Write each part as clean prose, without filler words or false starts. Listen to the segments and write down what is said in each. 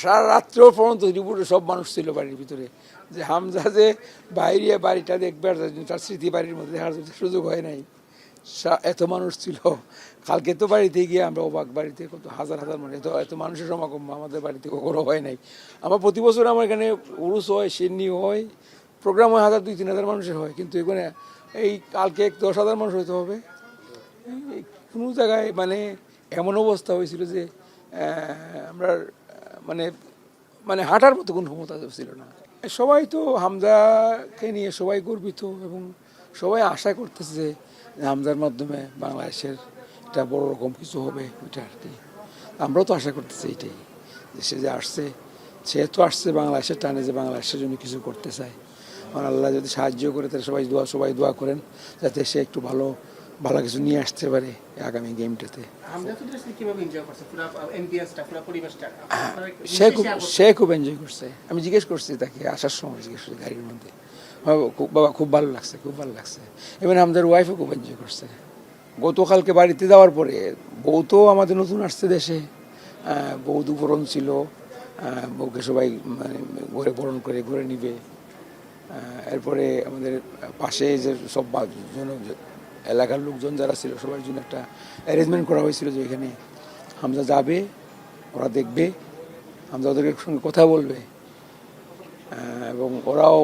সারা রাত্রেও পর্যন্ত রিপোর্টে সব মানুষ ছিল বাড়ির ভিতরে, যে হামজা যে বাইরে বাড়িটা দেখবে তার স্মৃতি বাড়ির মধ্যে দেখার সুযোগ হয় নাই, এত মানুষ ছিল। কালকে তো বাড়িতে গিয়ে আমরা অবাক, বাড়িতে কত হাজার হাজার মানুষ, এত মানুষের সমাগম আমাদের বাড়িতে কখনো হয় নাই। আমার প্রতি বছর আমার এখানে উরুস হয়, সিন্নি হয়, প্রোগ্রাম হয় 1000-2000 মানুষের হয়, কিন্তু এখানে এই কালকে 10,000 মানুষ হইতে হবে। কোনো জায়গায় মানে এমন অবস্থা হয়েছিল যে আমরা মানে মানে হাঁটার মতো কোনো ক্ষমতা ছিল না। সবাই তো হামজাকে নিয়ে সবাই গর্বিত এবং সবাই আশা করতেছে যে হামজার মাধ্যমে বাংলাদেশের একটা বড় রকম কিছু হবে, ওইটা আর কি। আমরাও তো আশা করতেছি এইটাই, যে সে যে আসছে, সে তো আসছে বাংলাদেশের টানে, যে বাংলাদেশের জন্য কিছু করতে চায়। আমার আল্লাহ যদি সাহায্য করে, তাহলে সবাই দোয়া করেন যাতে সে একটু ভালো কিছু নিয়ে আসতে পারে আগামী গেমটাতে। সে খুব এনজয় করছে। আমি জিজ্ঞেস করছি তাকে আসার সময়, জিজ্ঞেস করছি গাড়ির মধ্যে, বাবা খুব ভালো লাগছে, খুব ভালো লাগছে। এবং আমাদের ওয়াইফও খুব এনজয় করছে। গতকালকে বাড়িতে যাওয়ার পরে বউ তো আমাদের নতুন আসছে দেশে, বউ দুবরণ ছিল, বউকে সবাই মানে ঘরে বরণ করে ঘরে নিবে। এরপরে আমাদের পাশে যে সব এলাকার লোকজন যারা ছিল সবার জন্য একটা অ্যারেঞ্জমেন্ট করা হয়েছিল, যে এখানে হামজা যাবে, ওরা দেখবে, হামজা ওদের সঙ্গে কথা বলবে এবং ওরাও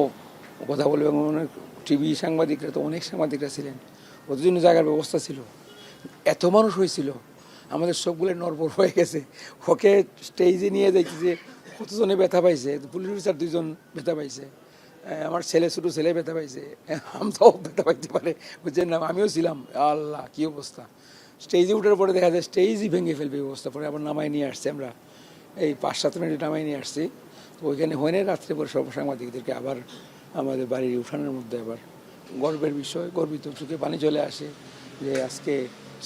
কথা বলবে। এবং অনেক টিভি সাংবাদিকরা, তো অনেক সাংবাদিকরা ছিলেন, ওদের জন্য জায়গার ব্যবস্থা ছিল। এত মানুষ হয়েছিল, আমাদের সবগুলো নড়বড় হয়ে গেছে। ওকে স্টেজে নিয়ে যাইছে, যে কতজনে ব্যথা পাইছে, পুলিশ অফিসার 2জন ব্যথা পাইছে, আমার ছোটো ছেলে ব্যথা পাইছে, আমরাও ব্যথা পাইতে পারে, বুঝছেন না? আমিও ছিলাম। আল্লাহ কী অবস্থা! স্টেজে উঠার পরে দেখা যায় স্টেজই ভেঙে ফেলবে অবস্থা। পরে আবার নামাই নিয়ে আসছে, আমরা এই 5-7 মিনিট নামাই নিয়ে আসছি। তো ওইখানে হয় না, রাত্রে পরে সব সাংবাদিকদেরকে আবার আমাদের বাড়ির উঠানের মধ্যে আবার গর্বের বিষয়, গর্বিত চোখে পানি চলে আসে যে আজকে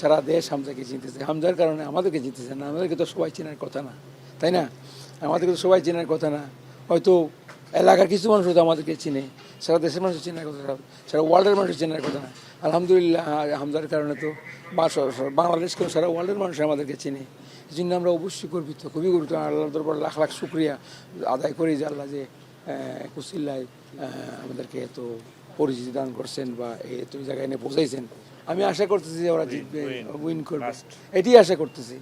সারা দেশ হামজাকে চিনতেছে। হামজার কারণে আমাদেরকে চিনতেছে না, আমাদেরকে তো সবাই চেনার কথা না, তাই না? আমাদেরকে তো সবাই চেনার কথা না। হয়তো এলাকার কিছু মানুষ হয়তো আমাদেরকে চিনে, সারা দেশের মানুষ চেনার কথা না, সারা ওয়ার্ল্ডের মানুষ চেনার কথা না। আলহামদুলিল্লাহ হামজার কারণে তো বাংলাদেশকেও সারা ওয়ার্ল্ডের মানুষ আমাদেরকে চিনে। এই জন্য আমরা অবশ্যই গর্বিত, খুবই গর্বিত। আল্লাহর দরবার লাখ লাখ শুক্রিয়া আদায় করি যে আল্লাহ যে কুচিল্লায় আমাদেরকে এত পরিচিতি দান করছেন বা এত জায়গায় এনে পৌঁছাইছেন। আমি আশা করতেছি যে ওরা জিতবে, উইন করবে, এটাই আশা করতেছি।